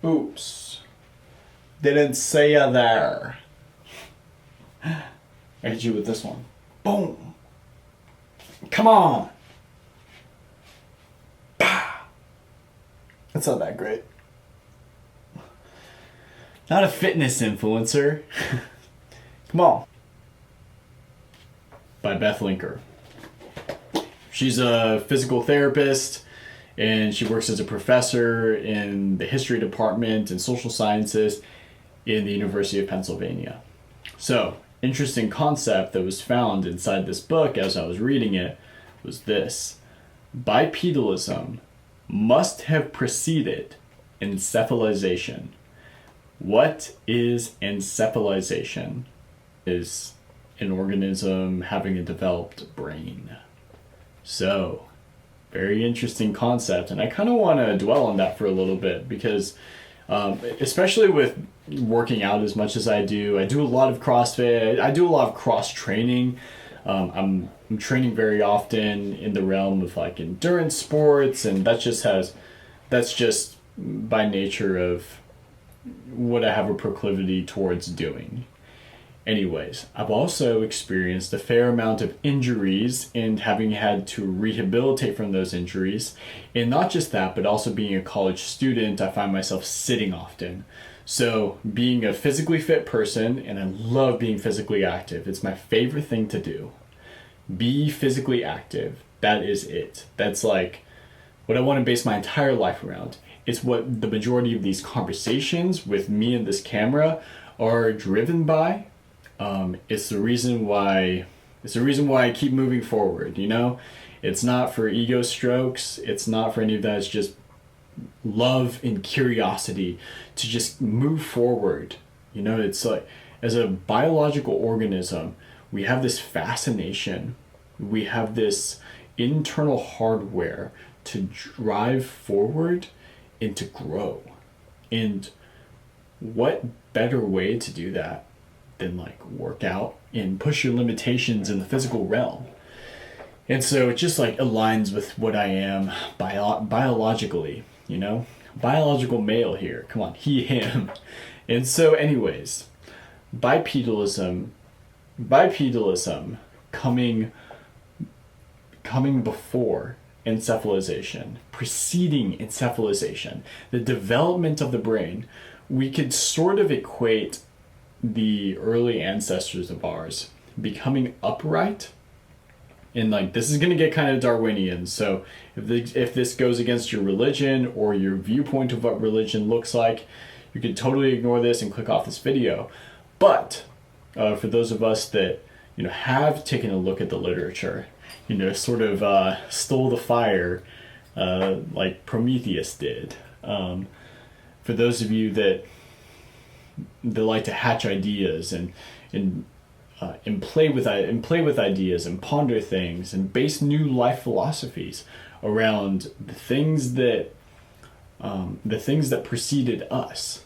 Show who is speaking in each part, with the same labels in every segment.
Speaker 1: Oops. Didn't say ya there. I hit you with this one. Boom. Come on. Bah. That's not that great. Not a fitness influencer. Come on. By Beth Linker. She's a physical therapist and she works as a professor in the history department and social sciences in the University of Pennsylvania. So, interesting concept that was found inside this book as I was reading it was this. Bipedalism must have preceded encephalization. What is encephalization? Is an organism having a developed brain. So, very interesting concept, and I kind of want to dwell on that for a little bit because especially with working out as much as I do a lot of CrossFit, I do a lot of cross training. I'm training very often in the realm of like endurance sports, and that's just by nature of what I have a proclivity towards doing. Anyways, I've also experienced a fair amount of injuries and having had to rehabilitate from those injuries. And not just that, but also being a college student, I find myself sitting often. So being a physically fit person, and I love being physically active. It's my favorite thing to do. Be physically active. That is it. That's like what I want to base my entire life around. It's what the majority of these conversations with me and this camera are driven by. It's the reason why I keep moving forward, you know? It's not for ego strokes, it's not for any of that, it's just love and curiosity to just move forward. You know, it's like as a biological organism, we have this fascination, we have this internal hardware to drive forward and to grow. And what better way to do that than like work out and push your limitations in the physical realm? And so it just like aligns with what I am biologically, you know? Biological male here. Come on, he, him. And so anyways, bipedalism coming before encephalization, preceding encephalization, the development of the brain, we could sort of equate the early ancestors of ours becoming upright. And like this is going to get kind of Darwinian, so if this goes against your religion or your viewpoint of what religion looks like, you can totally ignore this and click off this video. But for those of us that have taken a look at the literature, sort of stole the fire like Prometheus did, for those of you that like to hatch ideas and play with ideas and ponder things and base new life philosophies around the things that preceded us.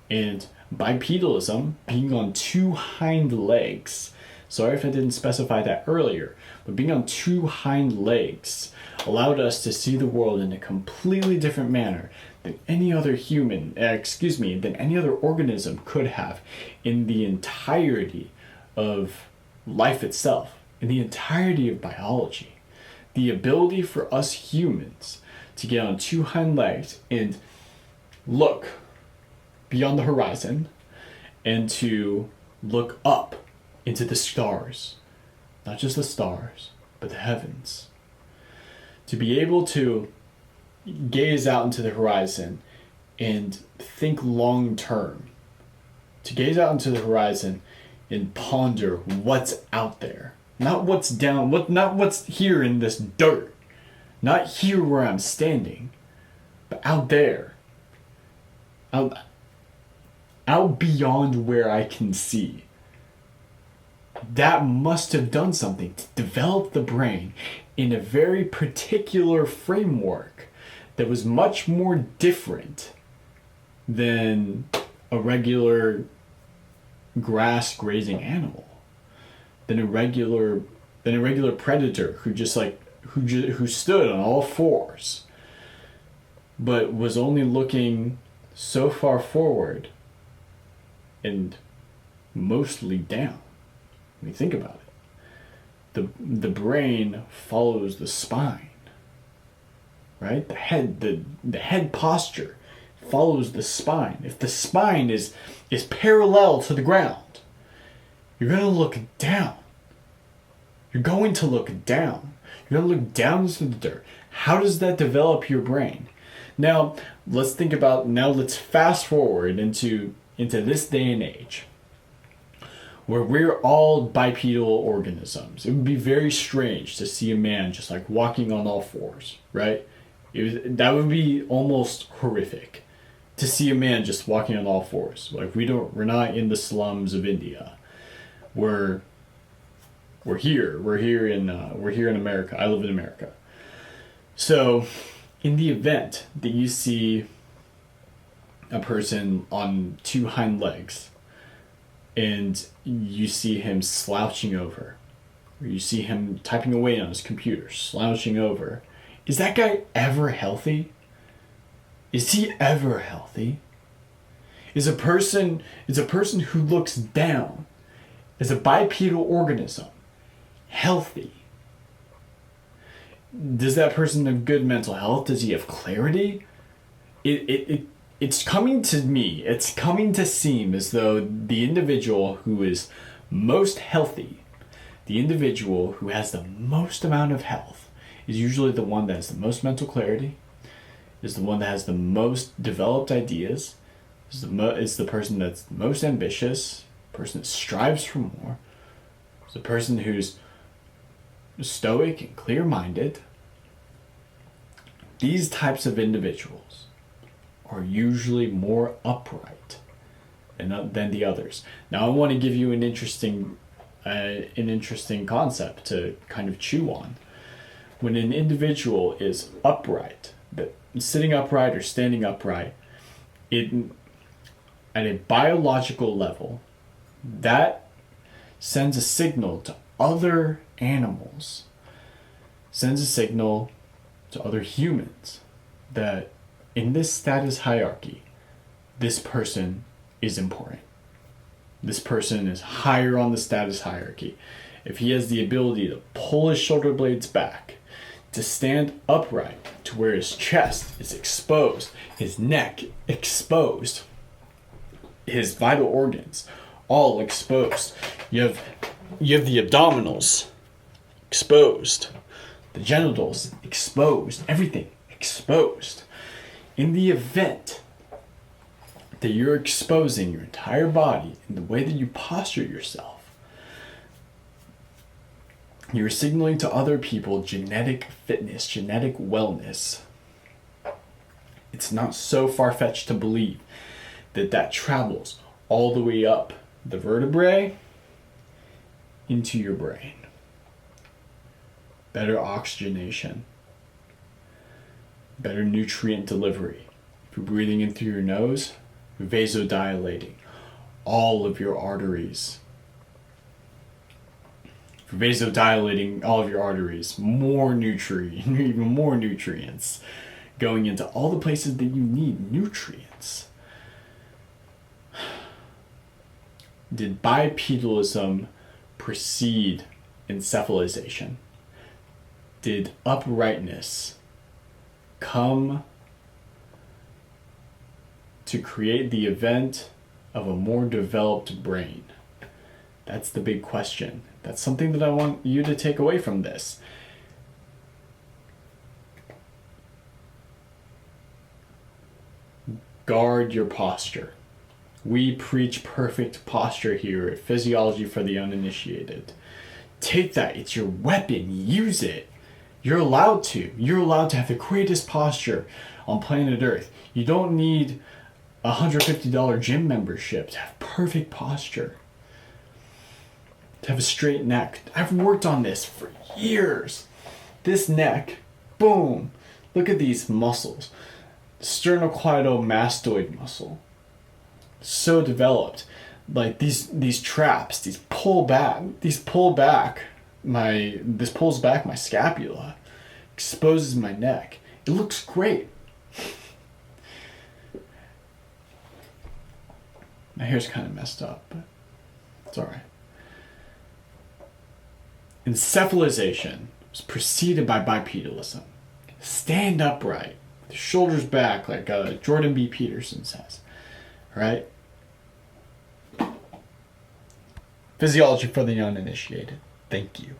Speaker 1: And bipedalism, being on two hind legs, sorry if I didn't specify that earlier, but being on two hind legs allowed us to see the world in a completely different manner than any other than any other organism could have in the entirety of life itself, in the entirety of biology. The ability for us humans to get on two hind legs and look beyond the horizon and to look up into the stars, not just the stars, but the heavens. To be able to gaze out into the horizon and think long term. To gaze out into the horizon and ponder what's out there. Not what's here in this dirt. Not here where I'm standing, but out there. Out beyond where I can see. That must have done something to develop the brain in a very particular framework that was much more different than a regular grass grazing animal, than a regular predator who stood on all fours, but was only looking so far forward and mostly down. When you think about it, the brain follows the spine, right? The head posture follows the spine. If the spine is parallel to the ground, you're going to look down. You're going to look down. You're going to look down into the dirt. How does that develop your brain? Now, let's fast forward into this day and age where we're all bipedal organisms. It would be very strange to see a man just like walking on all fours, right? That would be almost horrific to see a man just walking on all fours. Like we're not in the slums of India. We're here in America. I live in America. So, in the event that you see a person on two hind legs and you see him slouching over, or you see him typing away on his computer, slouching over, is that guy ever healthy? Is he ever healthy? Is a person who looks down as a bipedal organism healthy? Does that person have good mental health? Does he have clarity? It's coming to me, it's coming to seem as though the individual who is most healthy, the individual who has the most amount of health, is usually the one that has the most mental clarity, is the one that has the most developed ideas, is the person that's the most ambitious, the person that strives for more, is the person who's stoic and clear-minded. These types of individuals are usually more upright than the others. Now, I want to give you an interesting concept to kind of chew on. When an individual is upright, sitting upright or standing upright, at a biological level, that sends a signal to other animals, sends a signal to other humans that in this status hierarchy, this person is important. This person is higher on the status hierarchy. If he has the ability to pull his shoulder blades back, to stand upright to where his chest is exposed, his neck exposed, his vital organs all exposed. You have the abdominals exposed, the genitals exposed, everything exposed. In the event that you're exposing your entire body in the way that you posture yourself, you're signaling to other people genetic fitness, genetic wellness. It's not so far-fetched to believe that travels all the way up the vertebrae into your brain. Better oxygenation, better nutrient delivery. If you're breathing in through your nose, vasodilating all of your arteries. If you're vasodilating all of your arteries, even more nutrients going into all the places that you need nutrients. Did bipedalism precede encephalization? Did uprightness come to create the event of a more developed brain? That's the big question. That's something that I want you to take away from this. Guard your posture. We preach perfect posture here at Physiology for the Uninitiated. Take that. It's your weapon. Use it. You're allowed to. You're allowed to have the greatest posture on planet Earth. You don't need a $150 gym membership to have perfect posture. To have a straight neck. I've worked on this for years. This neck, boom. Look at these muscles. Sternocleidomastoid muscle. So developed. Like these traps, this pulls back my scapula, exposes my neck. It looks great. My hair's kind of messed up, but it's alright. Encephalization was preceded by bipedalism. Stand upright, with your shoulders back, like Jordan B. Peterson says. Right? Physiology for the uninitiated. Thank you.